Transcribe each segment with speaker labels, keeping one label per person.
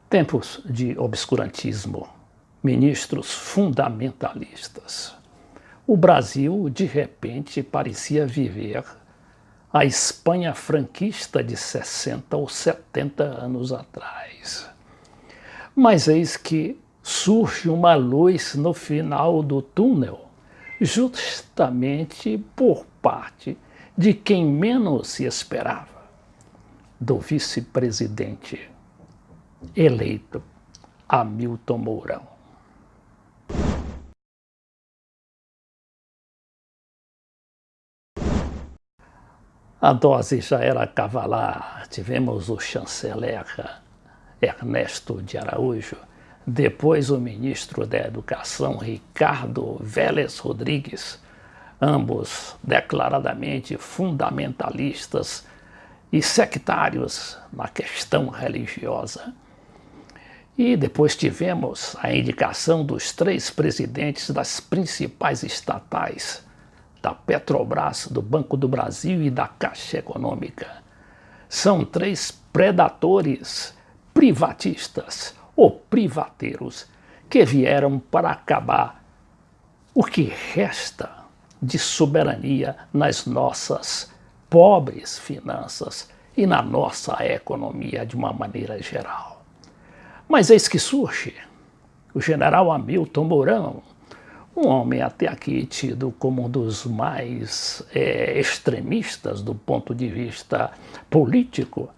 Speaker 1: Tempos de obscurantismo, ministros fundamentalistas. O Brasil, de repente, parecia viver a Espanha franquista de 60 ou 70 anos atrás. Mas eis que surge uma luz no final do túnel, justamente por parte de quem menos se esperava, do vice-presidente eleito Hamilton Mourão. A dose já era cavalar. Tivemos o chanceler Ernesto de Araújo, depois o ministro da Educação Ricardo Vélez Rodrigues, ambos declaradamente fundamentalistas e sectários na questão religiosa. E depois tivemos a indicação dos 3 presidentes das principais estatais, da Petrobras, do Banco do Brasil e da Caixa Econômica. São 3 predatores privatistas ou privateiros que vieram para acabar o que resta de soberania nas nossas pobres finanças e na nossa economia de uma maneira geral. Mas eis que surge o general Hamilton Mourão, um homem até aqui tido como um dos mais extremistas do ponto de vista político,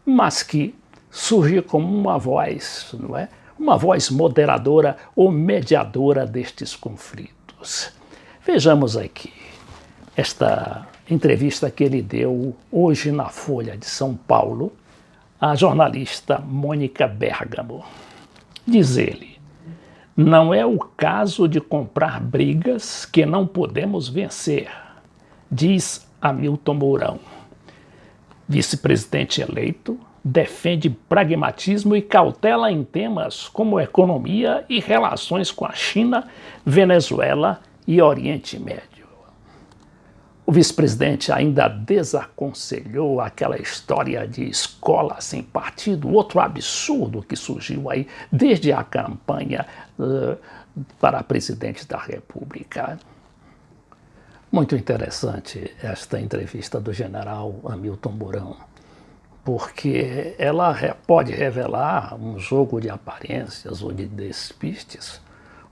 Speaker 1: mas que surge como uma voz, não é? Uma voz moderadora ou mediadora destes conflitos. Vejamos aqui esta entrevista que ele deu hoje na Folha de São Paulo à jornalista Mônica Bergamo. Diz ele: não é o caso de comprar brigas que não podemos vencer, diz Hamilton Mourão. Vice-presidente eleito defende pragmatismo e cautela em temas como economia e relações com a China, Venezuela e Oriente Médio. O vice-presidente ainda desaconselhou aquela história de escola sem partido, outro absurdo que surgiu aí desde a campanha para presidente da República. Muito interessante esta entrevista do general Hamilton Mourão, porque ela pode revelar um jogo de aparências ou de despistes,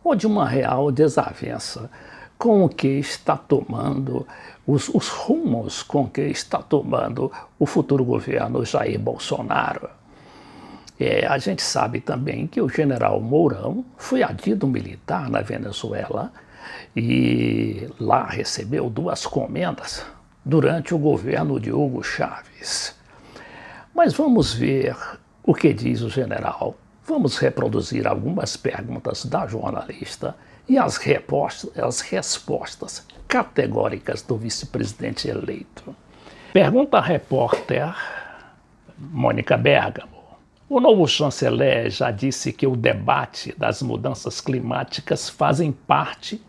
Speaker 1: ou de uma real desavença com o que está tomando, os rumos com que está tomando o futuro governo Jair Bolsonaro. A gente sabe também que o general Mourão foi adido militar na Venezuela e lá recebeu 2 comendas durante o governo de Hugo Chávez. Mas vamos ver o que diz o general. Vamos reproduzir algumas perguntas da jornalista e as respostas categóricas do vice-presidente eleito. Pergunta a repórter Mônica Bergamo. O novo chanceler já disse que o debate das mudanças climáticas fazem parte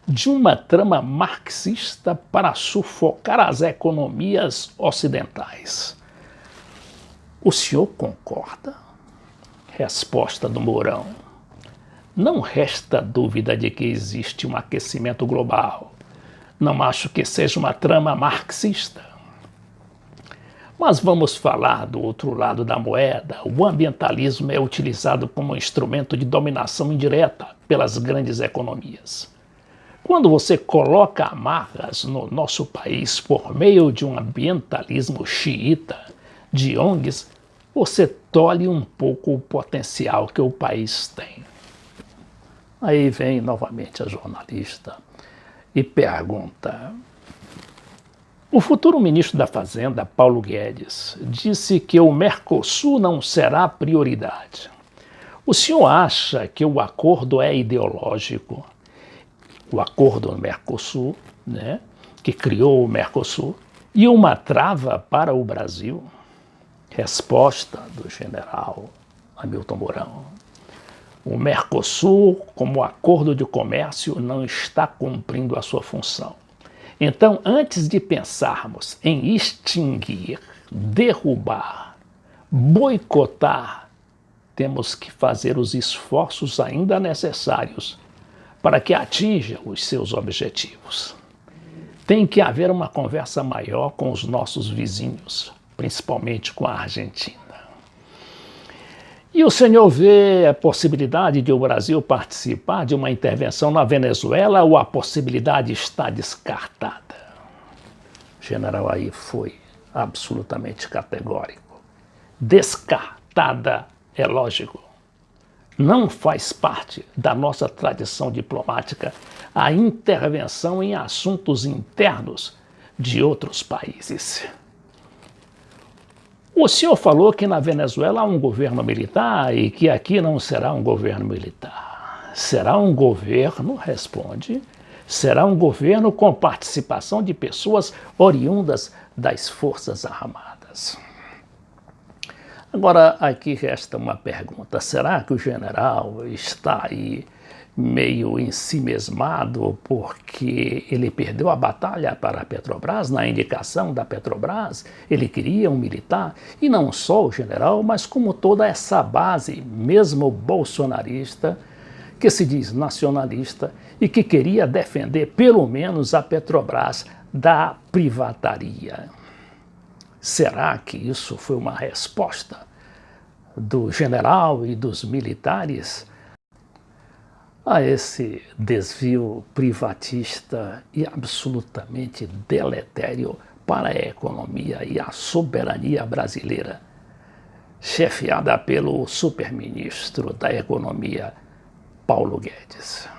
Speaker 1: de uma trama marxista para sufocar as economias ocidentais. O senhor concorda? Resposta do Mourão. Não resta dúvida de que existe um aquecimento global. Não acho que seja uma trama marxista. Mas vamos falar do outro lado da moeda. O ambientalismo é utilizado como instrumento de dominação indireta pelas grandes economias. Quando você coloca amarras no nosso país por meio de um ambientalismo xiita, de ONGs, você tolhe um pouco o potencial que o país tem. Aí vem novamente a jornalista e pergunta: o futuro ministro da Fazenda, Paulo Guedes, disse que o Mercosul não será prioridade. O senhor acha que o acordo é ideológico? O acordo no Mercosul, né, que criou o Mercosul, e uma trava para o Brasil? Resposta do general Hamilton Mourão. O Mercosul, como acordo de comércio, não está cumprindo a sua função. Então, antes de pensarmos em extinguir, derrubar, boicotar temos que fazer os esforços ainda necessários para que atinja os seus objetivos. Tem que haver uma conversa maior com os nossos vizinhos, principalmente com a Argentina. E o senhor vê a possibilidade de o Brasil participar de uma intervenção na Venezuela ou a possibilidade está descartada? O general aí foi absolutamente categórico. Descartada, é lógico. Não faz parte da nossa tradição diplomática a intervenção em assuntos internos de outros países. O senhor falou que na Venezuela há um governo militar e que aqui não será um governo militar. Será um governo, responde, será um governo com participação de pessoas oriundas das Forças Armadas. Agora, aqui resta uma pergunta. Será que o general está aí meio ensimesmado porque ele perdeu a batalha para a Petrobras, na indicação da Petrobras? Ele queria um militar, e não só o general, mas como toda essa base, mesmo bolsonarista, que se diz nacionalista e que queria defender pelo menos a Petrobras da privataria. Será que isso foi uma resposta do general e dos militares a esse desvio privatista e absolutamente deletério para a economia e a soberania brasileira, chefiada pelo superministro da Economia, Paulo Guedes?